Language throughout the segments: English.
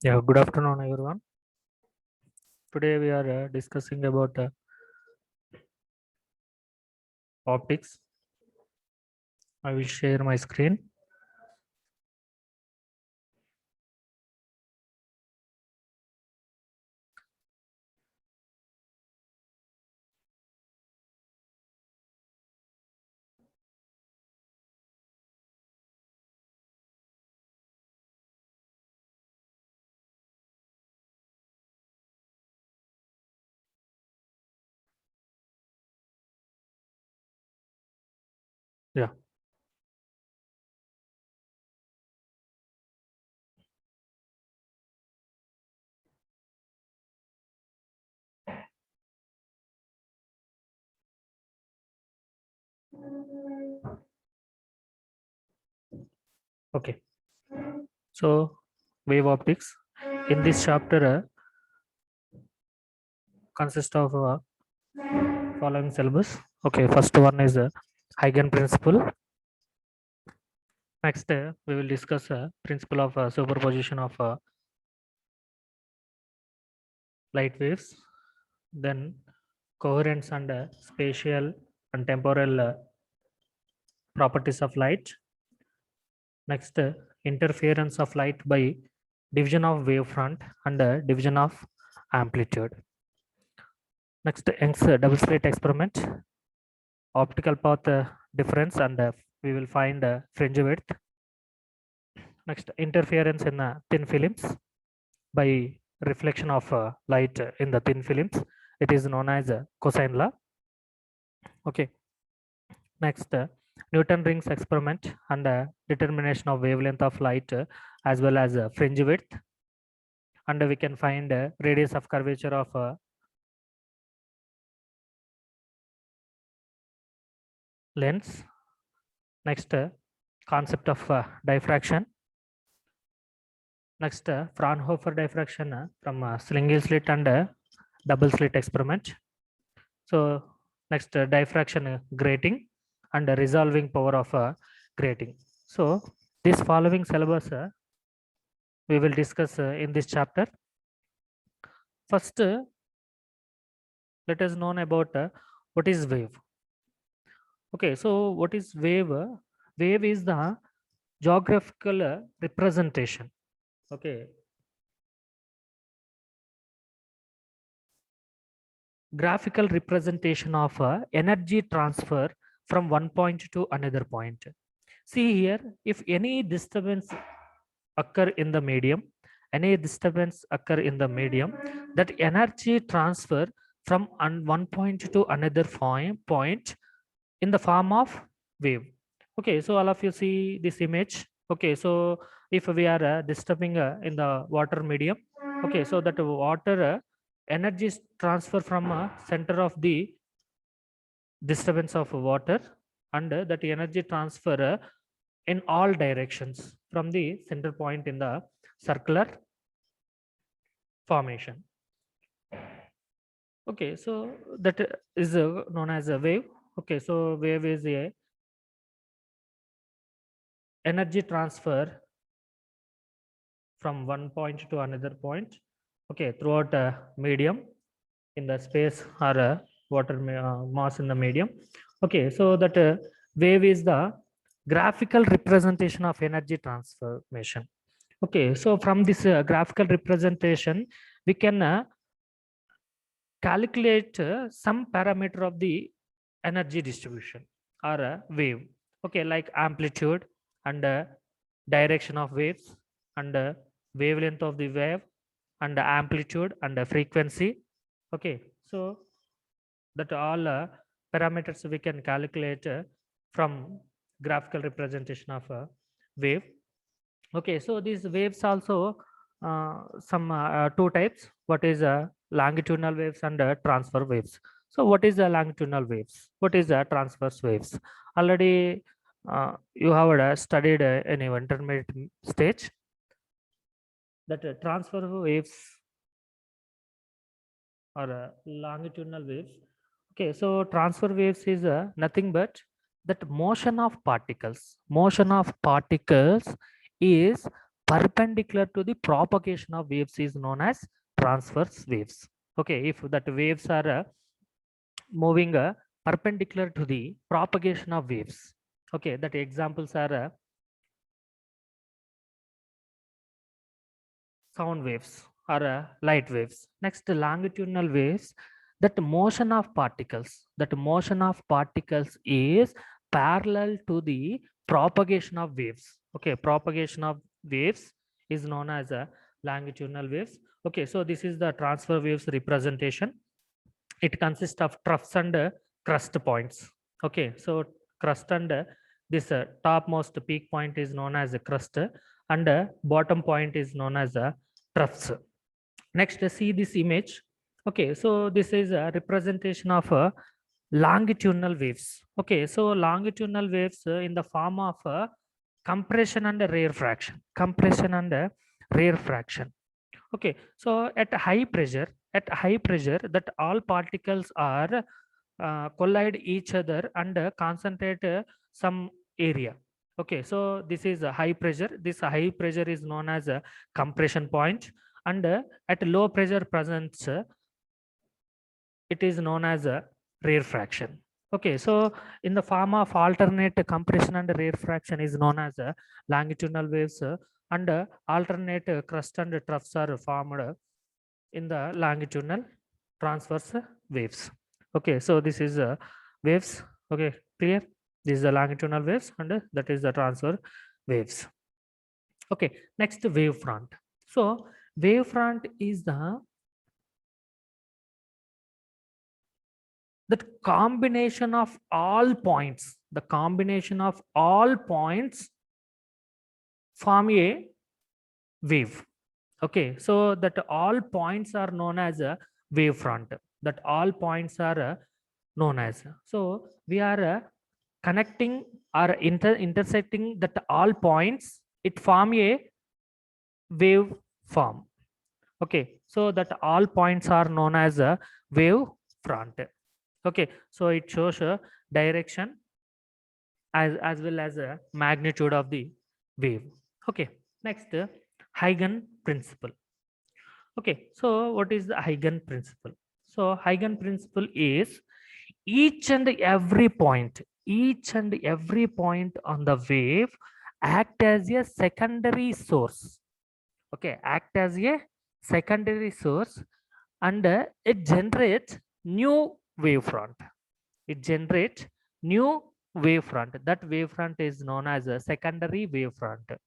Yeah, good afternoon, everyone. Today we are discussing about optics. I will share my screen. Yeah, okay. So, wave optics. In this chapter, consists of following syllabus. Okay, first one is Huygens principle. Next, we will discuss principle of superposition of light waves. Then, coherence and spatial and temporal properties of light. Next, interference of light by division of wavefront and division of amplitude. Next, Young's double slit experiment, optical path difference, and we will find fringe width. Next, interference in thin films by reflection of light in the thin films. It is known as cosine law. Okay. Next, Newton rings experiment and determination of wavelength of light as well as fringe width. And we can find radius of curvature of lens. Next, concept of diffraction. Next, Fraunhofer diffraction from single slit and double slit experiment. So next, diffraction grating and resolving power of grating. So this following syllabus we will discuss in this chapter. First, let us know about what is wave. Okay, so what is wave? Wave is the geographical representation. Okay, graphical representation of energy transfer from one point to another point. See here, if any disturbance occur in the medium, that energy transfer from one point to another point in the form of wave. Okay, so all of you see this image. Okay, so if we are disturbing in the water medium, okay, so that water energy is transfer from center of the disturbance of water, and that energy transfer in all directions from the center point in the circular formation. Okay, so that is known as a wave. Okay, so wave is a energy transfer from one point to another point, okay, throughout a medium in the space or water mass in the medium. Okay, so that wave is the graphical representation of energy transformation. Okay, so from this graphical representation, we can calculate some parameter of the energy distribution or a wave. Okay, like amplitude and direction of waves and wavelength of the wave and amplitude and frequency. Okay, so that all parameters we can calculate from graphical representation of a wave. Okay, so these waves also some two types. What is longitudinal waves and transfer waves? So what is the longitudinal waves? What is the transverse waves? Already you have studied in your intermediate stage that transfer waves or longitudinal waves. Okay, so transfer waves is nothing but that motion of particles. Motion of particles is perpendicular to the propagation of waves is known as transverse waves. Okay, if that waves are moving perpendicular to the propagation of waves. Okay, that examples are sound waves or light waves. Next, longitudinal waves. That motion of particles is parallel to the propagation of waves. Okay, propagation of waves is known as a longitudinal waves. Okay, so this is the transfer waves representation. It consists of troughs and crust points. Okay, so crust and this topmost peak point is known as a crust, and bottom point is known as a troughs. Next, see this image. Okay, so this is a representation of longitudinal waves. Okay, so longitudinal waves in the form of compression and rarefaction. Compression and rarefaction. Okay, so at high pressure, that all particles are collide each other and concentrate some area. Okay, so this is a high pressure. This high pressure is known as a compression point, and at low pressure presence, it is known as a rarefaction. Okay, so in the form of alternate compression and rarefaction is known as a longitudinal waves, and alternate crust and troughs are formed in the longitudinal transverse waves. Okay, so this is waves. Okay, clear? This is the longitudinal waves, and that is the transverse waves. Okay, next, wavefront. So wavefront is the that combination of all points. The combination of all points form a wave. Okay, so that all points are known as a wavefront. That all points are known as. So we are connecting or intersecting that all points. It form a wave form. Okay, so that all points are known as a wave front. Okay, so it shows a direction as well as a magnitude of the wave. Okay, next, Huygens principle. Okay, so what is the Huygens principle? So Huygens principle is each and every point on the wave act as a secondary source. Okay, act as a secondary source, and it generates new wavefront. It generates new wavefront. That wavefront is known as a secondary wavefront.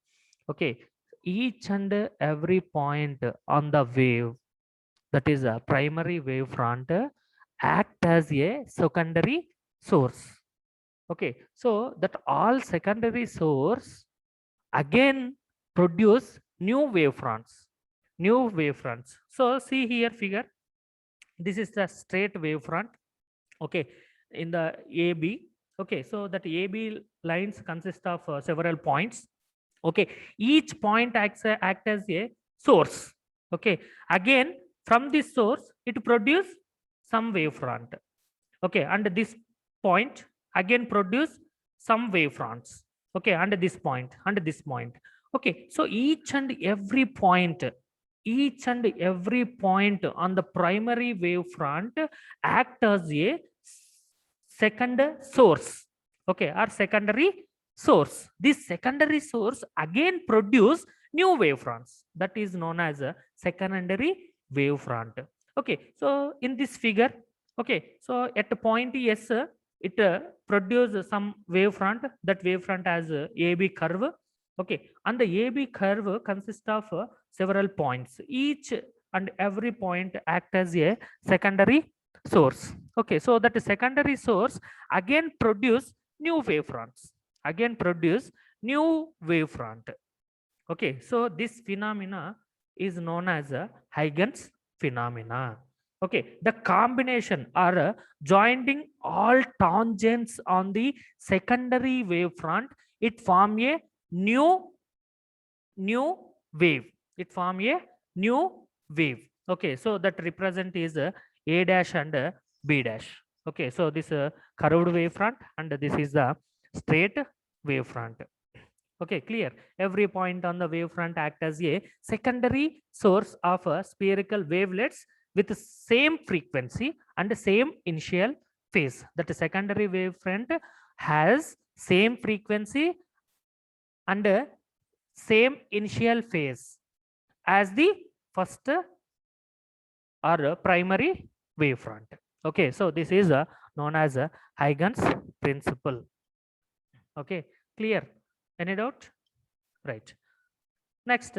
Okay, each and every point on the wave, that is a primary wavefront, act as a secondary source. Okay, so that all secondary source again produce new wavefronts. So see here figure. This is the straight wavefront. Okay, in the AB. Okay, so that AB lines consist of several points. Okay, each point act as a source. Okay, again from this source it produce some wavefront. Okay, and this point again produce some wavefronts. Okay, and this point and this point. Okay, so each and every point on the primary wavefront act as a second source. Okay, or secondary source. This secondary source again produce new wavefronts. That is known as a secondary wavefront. Okay, so in this figure, okay, so at point S, it produces some wavefront. That wavefront has a AB curve. Okay, and the AB curve consists of several points. Each and every point act as a secondary source. Okay, so that secondary source again produce new wavefronts. Okay, so this phenomena is known as a Huygens phenomena. Okay, the combination or joining all tangents on the secondary wavefront, it form a new wave. Okay, so that represent is A dash and B dash. Okay, so this curved wavefront, and this is the straight wavefront. Okay, clear. Every point on the wavefront act as a secondary source of spherical wavelets with the same frequency and the same initial phase. That the secondary wavefront has same frequency and same initial phase as the first or primary wavefront. Okay, so this is known as a Huygens principle. Okay, clear. Any doubt? Right. Next,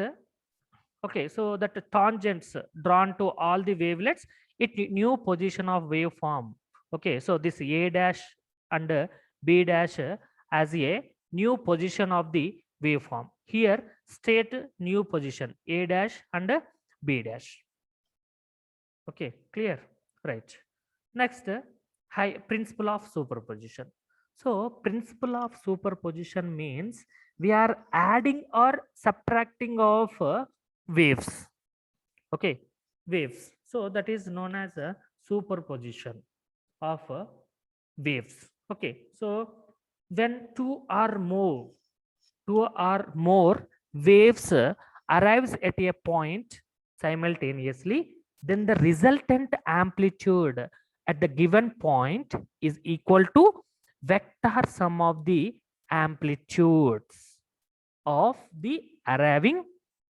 okay, so that the tangents drawn to all the wavelets, it new position of waveform. Okay, so this A dash and B dash as a new position of the waveform. Here, state new position A dash and B dash. Okay, clear. Right. Next, high principle of superposition. So principle of superposition means we are adding or subtracting of waves. Okay, waves. So that is known as a superposition of waves. Okay, so when two or more waves arrives at a point simultaneously, then the resultant amplitude at the given point is equal to vector sum of the amplitudes of the arriving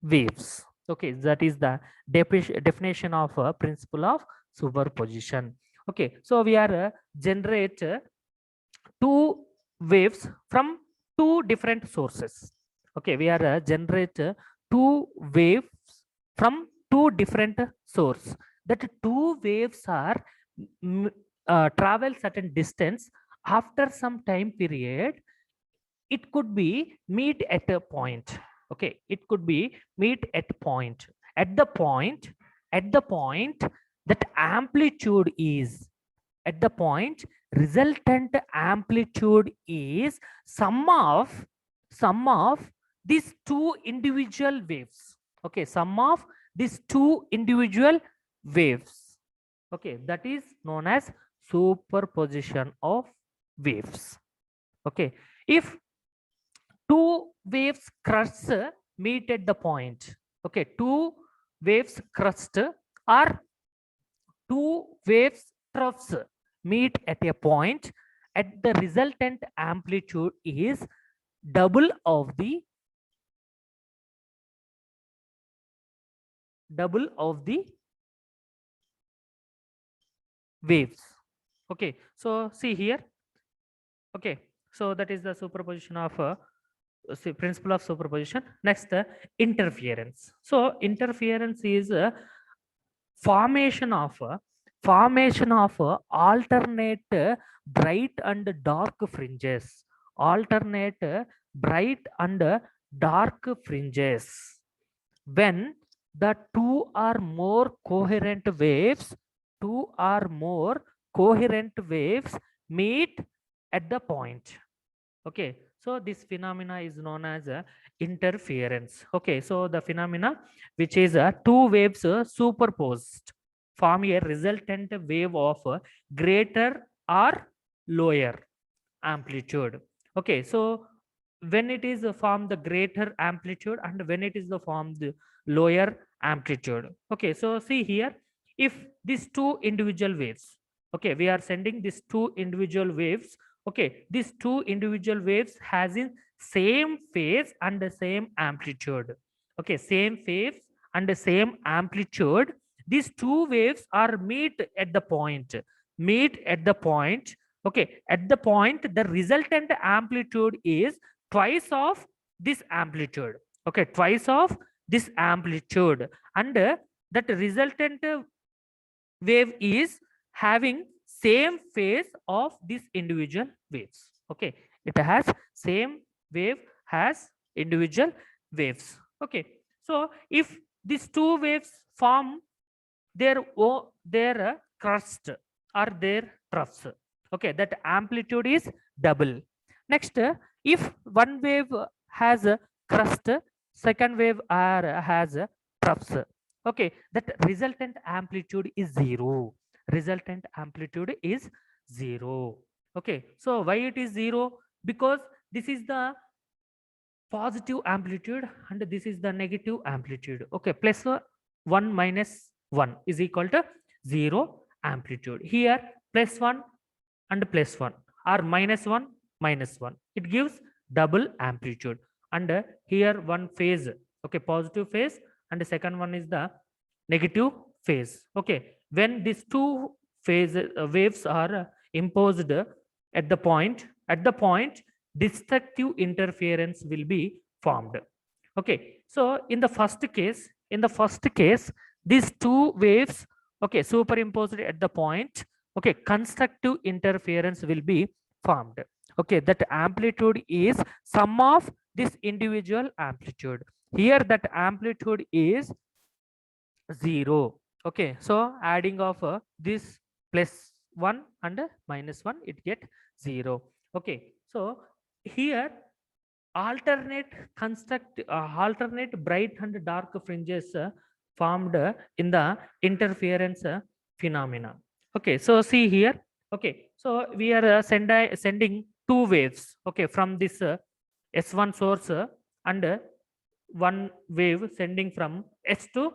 waves. Okay, that is the definition of a principle of superposition. Okay, so we are generate two waves from two different sources. Okay, we are generate two waves from two different source. That two waves are travel certain distance. After some time period, it could be meet at a point. Okay, it could be meet at point. At the point, at the point that amplitude is at the point resultant amplitude is sum of these two individual waves. Okay, sum of these two individual waves. Okay, that is known as superposition of waves. Okay, if two waves crust meet at the point. Okay, two waves crust or two waves troughs meet at a point, at the resultant amplitude is double of the waves. Okay, so see here. Okay, so that is the superposition of principle of superposition. Next, interference. So interference is formation of alternate bright and dark fringes. Alternate bright and dark fringes when the two or more coherent waves meet at the point. Okay, so this phenomena is known as interference. Okay, so the phenomena which is two waves superposed form a resultant wave of greater or lower amplitude. Okay, so when it is form the greater amplitude and when it is the form the lower amplitude. Okay, so see here, if these two individual waves, okay, we are sending these two individual waves. Okay, these two individual waves has in same phase and the same amplitude. Okay, same phase and the same amplitude. These two waves are meet at the point. Okay, at the point the resultant amplitude is twice of this amplitude. Okay, twice of this amplitude, and that resultant wave is having same phase of these individual waves. Okay, it has same wave has individual waves. Okay, so if these two waves form their crust or their troughs, okay, that amplitude is double. Next, if one wave has a crust, second wave has a troughs, okay, that resultant amplitude is zero. Resultant amplitude is zero. Okay, so why it is zero? Because this is the positive amplitude and this is the negative amplitude. Okay, plus 1 minus 1 is equal to 0 amplitude. Here plus 1 and plus 1 or minus 1 minus 1. It gives double amplitude. And here one phase, okay, positive phase, and the second one is the negative phase. Okay, when these two phase waves are imposed at the point, destructive interference will be formed. Okay, so in the first case, these two waves, okay, superimposed at the point, okay, constructive interference will be formed. Okay, that amplitude is sum of this individual amplitude. Here that amplitude is 0. Okay, so adding of this plus 1 and minus 1, it get 0. Okay, so here alternate bright and dark fringes formed in the interference phenomena. Okay, so see here. Okay, so we are sending two waves, okay, from this S1 source and one wave sending from S2.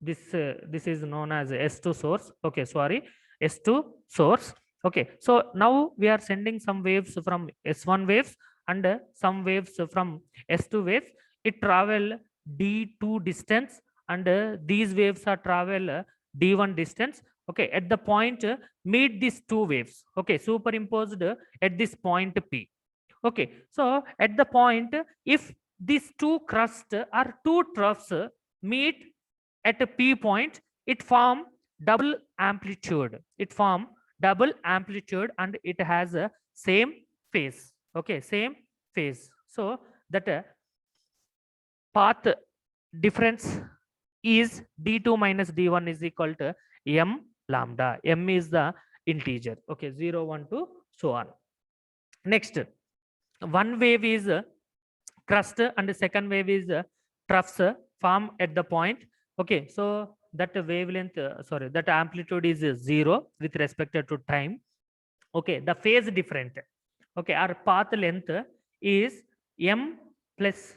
This is known as S2 source. Okay, sorry, S2 source. Okay, so now we are sending some waves from S1 waves and some waves from S2 waves. It travel D2 distance and these waves are travel D1 distance. Okay, at the point meet these two waves. Okay, superimposed at this point P. Okay, so at the point, if these two crusts or two troughs meet at a P point, it form double amplitude. It form double amplitude and it has a same phase. Okay, same phase. So that path difference is D2 minus D1 is equal to M lambda. M is the integer. Okay, 0, 1, 2, so on. Next, one wave is crust and the second wave is troughs form at the point. Okay, so that wavelength, that amplitude is 0 with respect to time. Okay, the phase different. Okay, our path length is m plus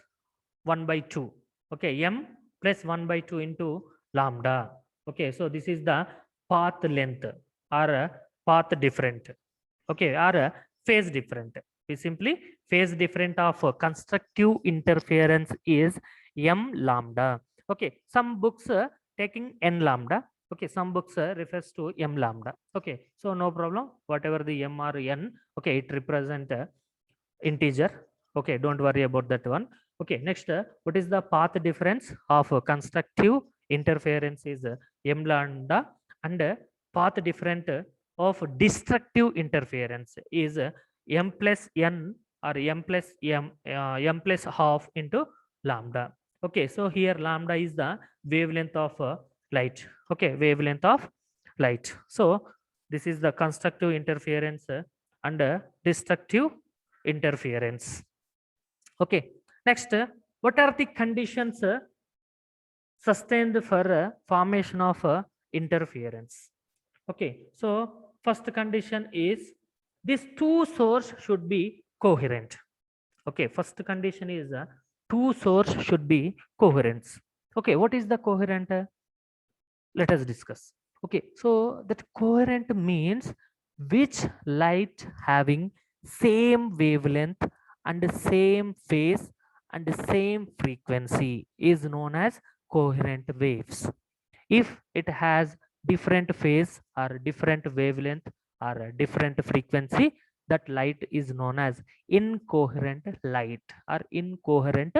1 by 2. Okay, m plus 1 by 2 into lambda. Okay, so this is the path length or path different. Okay, or phase different. We simply phase different of constructive interference is m lambda. Okay, some books taking n lambda. Okay, some books refers to m lambda. Okay, so no problem, whatever the m or n, okay, it represent integer. Okay, don't worry about that one. Okay, next, what is the path difference of constructive interference is m lambda, and path different of destructive interference is m plus n or m plus half into lambda. Okay, so here lambda is the wavelength of light. Okay, wavelength of light. So this is the constructive interference and destructive interference. Okay, next, what are the conditions sustained for formation of interference? Okay, so first condition is these two source should be coherent. Okay, first condition is two source should be coherent. Okay, what is the coherent? Let us discuss. Okay, so that coherent means which light having same wavelength and same phase and same frequency is known as coherent waves. If it has different phase or different wavelength or different frequency, that light is known as incoherent light or incoherent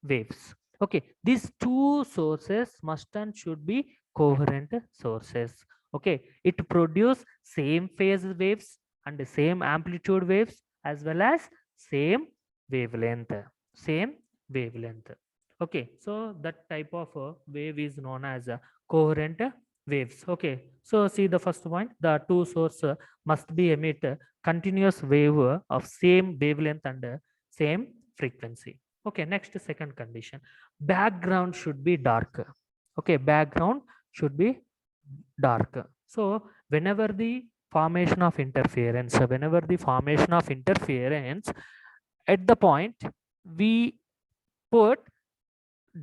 waves. Okay, these two sources must and should be coherent sources. Okay, it produce same phase waves and the same amplitude waves as well as same wavelength. Okay, so that type of wave is known as coherent waves. Okay, so see the first point, the two source must be emit continuous wave of same wavelength and same frequency. Okay, next, second condition, background should be dark. Okay, background should be dark. So whenever the formation of interference at the point, we put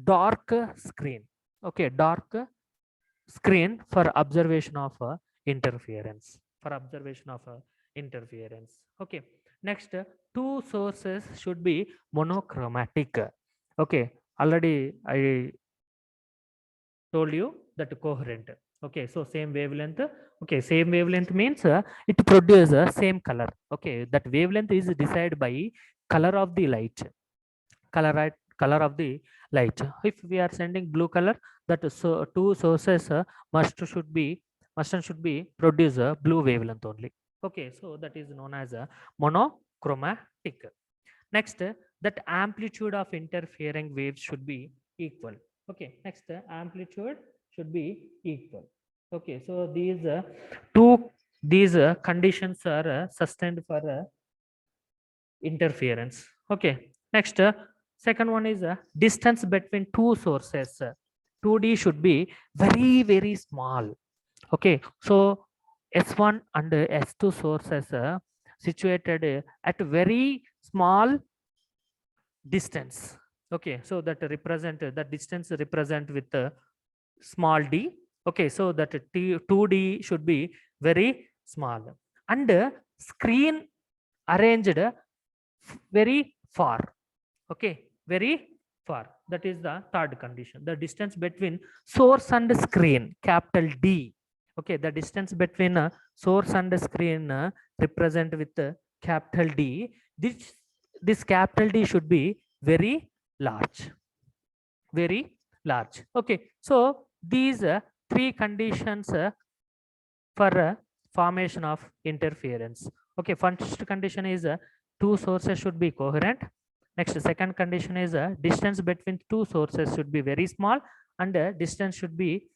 dark screen. Okay, dark screen for observation of interference. For observation of interference. Okay. Next, two sources should be monochromatic. Okay. Already I told you that coherent. Okay. So same wavelength. Okay. Same wavelength means it produces same color. Okay. That wavelength is decided by color of the light. Color of the light. If we are sending blue color, that so two sources must and should be produce a blue wavelength only. Okay, so that is known as a monochromatic. Next, that amplitude of interfering waves should be equal. Okay, next, amplitude should be equal. Okay, so these conditions are sustained for interference. Okay, next, second one is distance between two sources. 2D should be very small. Okay, so S1 and S2 sources situated at very small distance. Okay, so that represent that distance represent with small d. Okay, so that 2D should be very small, and screen arranged very far. Okay, very far. That is the third condition. The distance between source and screen, capital D. Okay, the distance between source and screen represent with capital D. This capital D should be very large. Very large. Okay, so these three conditions for formation of interference. Okay, first condition is two sources should be coherent. Next, second condition is distance between two sources should be very small, and distance should be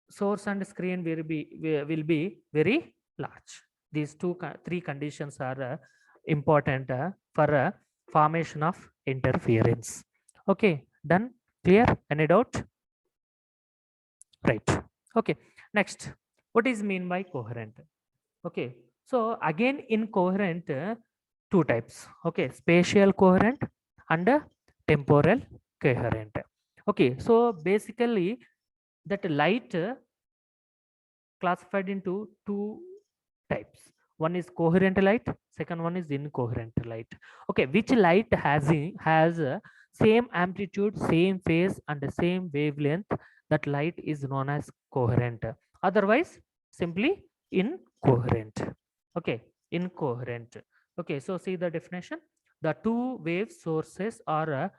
source and screen will be very large. These three conditions are important for formation of interference. Okay, done. Clear? Any doubt? Right. Okay. Next, what is mean by coherent? Okay, so again in coherent, two types. Okay, spatial coherent and temporal coherent. Okay, so basically that light classified into two types. One is coherent light, second one is incoherent light. Okay, which light has same amplitude, same phase, and the same wavelength, that light is known as coherent. Otherwise, simply incoherent. Okay, incoherent. Okay, so see the definition. The two wave sources are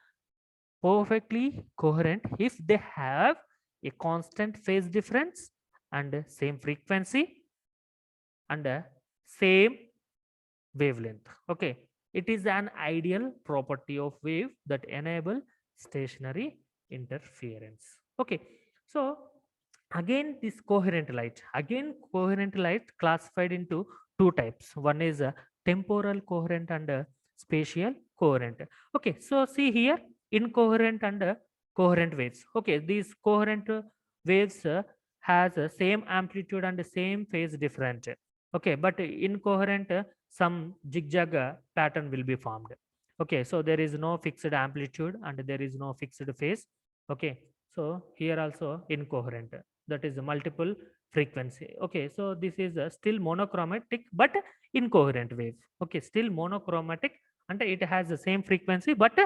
perfectly coherent if they have a constant phase difference and same frequency and same wavelength. Okay, it is an ideal property of wave that enable stationary interference. Okay, so again this coherent light, classified into two types. One is temporal coherent and spatial coherent. Okay, so see here, incoherent and coherent waves. Okay, these coherent waves has same amplitude and same phase difference. Okay, but incoherent some zigzag pattern will be formed. Okay, so there is no fixed amplitude and there is no fixed phase. Okay, so here also incoherent, that is a multiple frequency. Okay, so this is still monochromatic but incoherent wave. Okay, still monochromatic and it has the same frequency but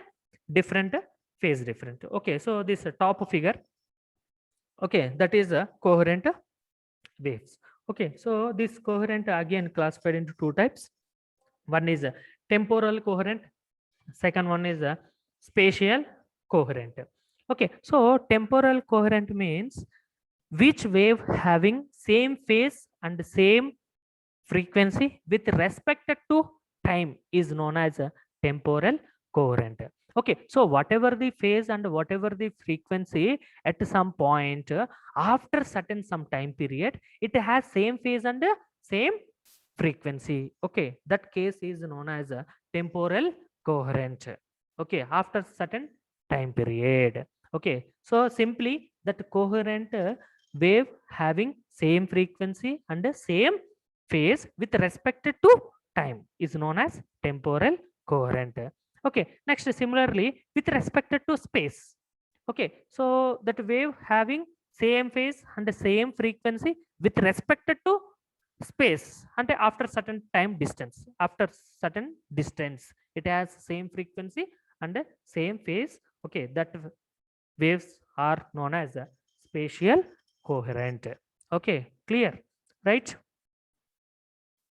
different phase different. Okay, so this top figure, okay, that is a coherent waves. Okay, so this coherent again classified into two types. One is a temporal coherent, second one is a spatial coherent. Okay, so temporal coherent means which wave having same phase and same frequency with respect to time is known as a temporal coherent. Okay, so whatever the phase and whatever the frequency at some point after certain some time period, it has same phase and same frequency. Okay, that case is known as a temporal coherent. Okay, after certain time period. Okay, so simply that coherent wave having same frequency and same phase with respect to time is known as temporal coherent. Okay, next similarly with respect to space. Okay, so that wave having same phase and the same frequency with respect to space and after certain time distance, after certain distance it has same frequency and same phase. Okay, that waves are known as a spatial coherent. Okay, clear, right?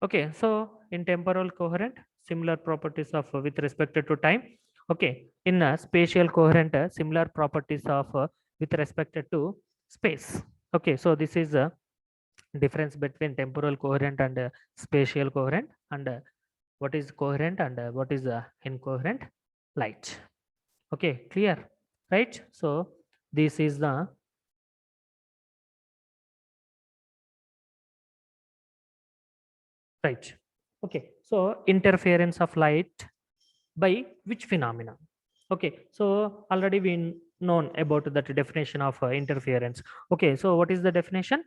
Okay, so in temporal coherent, similar properties of with respect to time. Okay, in spatial coherent, similar properties of with respect to space. Okay, so this is a difference between temporal coherent and spatial coherent, and what is coherent and what is incoherent light. Okay, clear, right? So this is the right. Okay, so interference of light by which phenomena? Okay, so already we known about that definition of interference. Okay, so what is the definition?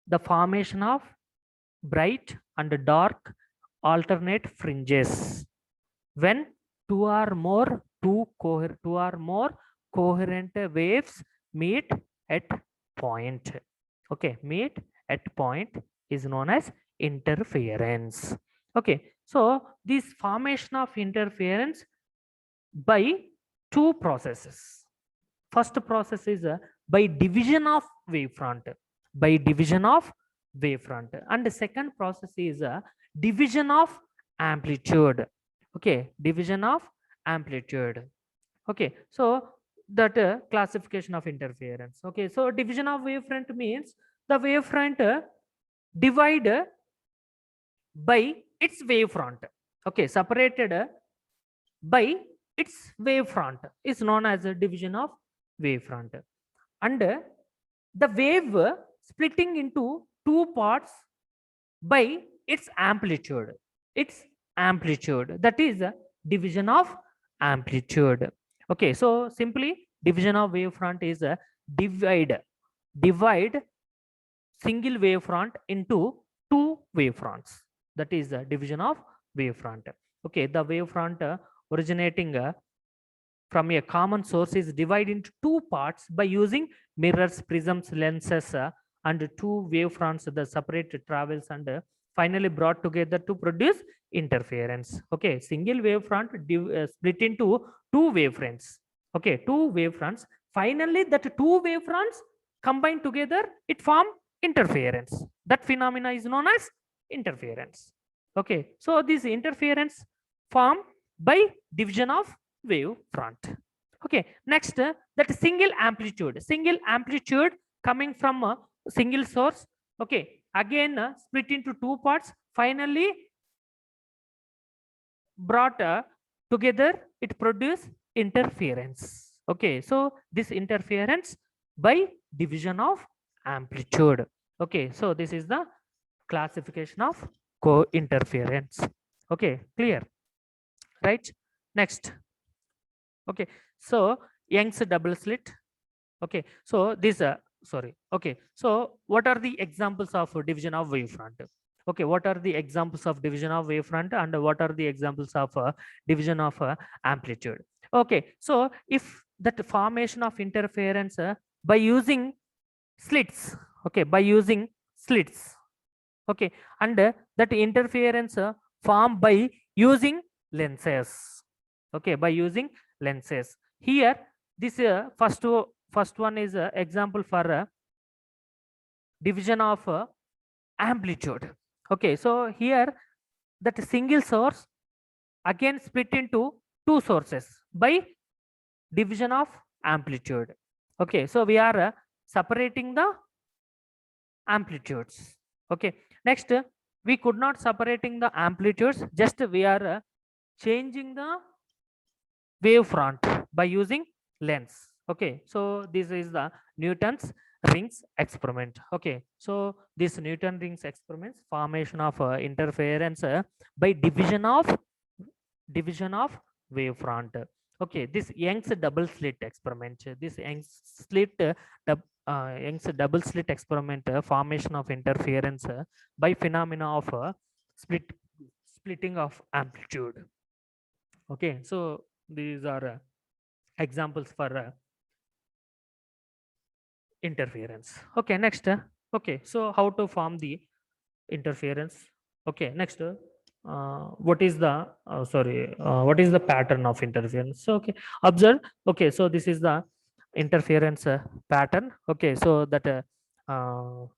The formation of bright and dark alternate fringes when two or more coherent waves meet at point. Okay, meet at point is known as interference. Okay, so this formation of interference by two processes. First process is by division of wavefront, by division of wavefront, and the second process is division of amplitude. Okay, division of amplitude. Okay, so that classification of interference. Okay, so division of wavefront means the wavefront divide by its wavefront. Okay, separated by its wavefront is known as a division of wavefront, and the wave splitting into two parts by its amplitude, its amplitude, that is a division of amplitude. Okay, so simply division of wavefront is a divide single wavefront into two wavefronts, that is a division of wavefront. Okay, the wavefront originating from a common source is divided into two parts by using mirrors, prisms, lenses, and two wavefronts that separate travels and finally brought together to produce interference. Okay, single wavefront split into two wavefronts. Okay, two wavefronts. Finally, that two wavefronts combined together, it form interference. That phenomena is known as interference. Okay, so this interference form by division of wave front. Okay, next that single amplitude coming from a single source. Okay, again split into two parts, finally brought together, it produce interference. Okay, so this interference by division of amplitude. Okay, so this is the classification of co-interference. Okay, clear, right? Next. Okay, so Young's double slit. Okay, so this sorry. Okay, so what are the examples of division of wavefront? Okay, what are the examples of division of wavefront and what are the examples of division of amplitude? Okay, so if that formation of interference by using slits, okay, by using slits, okay, and that interference formed by using lenses. Okay, by using lenses. Here this first one is example for division of amplitude. Okay, so here that single source again split into two sources by division of amplitude. Okay, so we are separating the amplitudes. Okay, next we could not separating the amplitudes, just we are changing the wavefront by using lens. Okay, so this is the Newton's rings experiment. Okay, so this Newton rings experiments formation of interference by division of wavefront. Okay, this Young's double slit experiment, this Young's double slit experiment formation of interference by phenomena of splitting of amplitude. Okay, so these are examples for interference. Okay, next. Okay, so how to form the interference? Okay, next. What is the what is the pattern of interference? So okay, observe. Okay, so this is the interference pattern. Okay, so that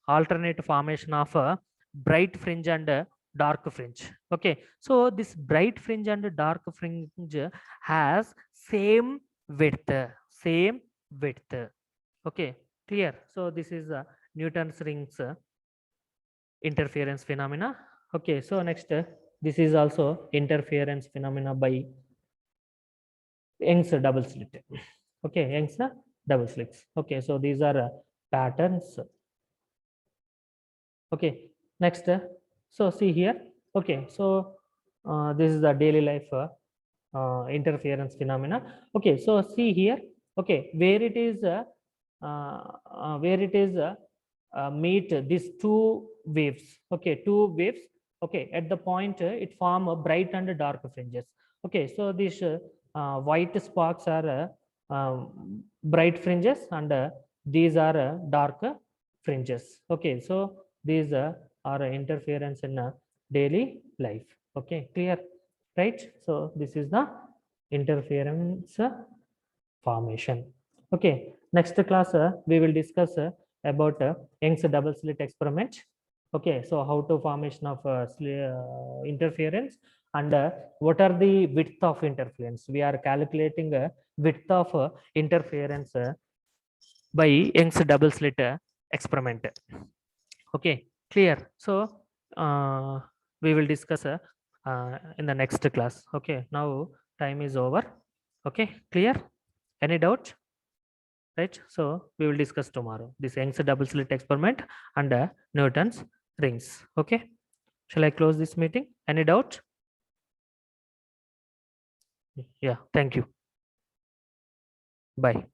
alternate formation of a bright fringe and a dark fringe. Okay, so this bright fringe and dark fringe has same width. Okay, clear. So this is Newton's rings interference phenomena. Okay, so next, this is also interference phenomena by Young's double slit. Okay, Young's double slits. Okay, so these are patterns. Okay, next, so see here. Okay, so this is the daily life interference phenomena. Okay, so see here. Okay, where it is meet these two waves. Okay, two waves. Okay, at the point it form a bright and dark fringes. Okay, so these white sparks are bright fringes and these are dark fringes. Okay, so these are interference in daily life. Okay, clear, right? So this is the interference formation. Okay, next class we will discuss about Young's double slit experiment. Okay, so how to formation of interference and what are the width of interference? We are calculating width of interference by Young's double slit experiment. Okay, clear. So we will discuss in the next class. Okay, now time is over. Okay, clear. Any doubt? Right. So we will discuss tomorrow this Young's double slit experiment and Newton's rings. Okay. Shall I close this meeting? Any doubt? Yeah. Thank you. Bye.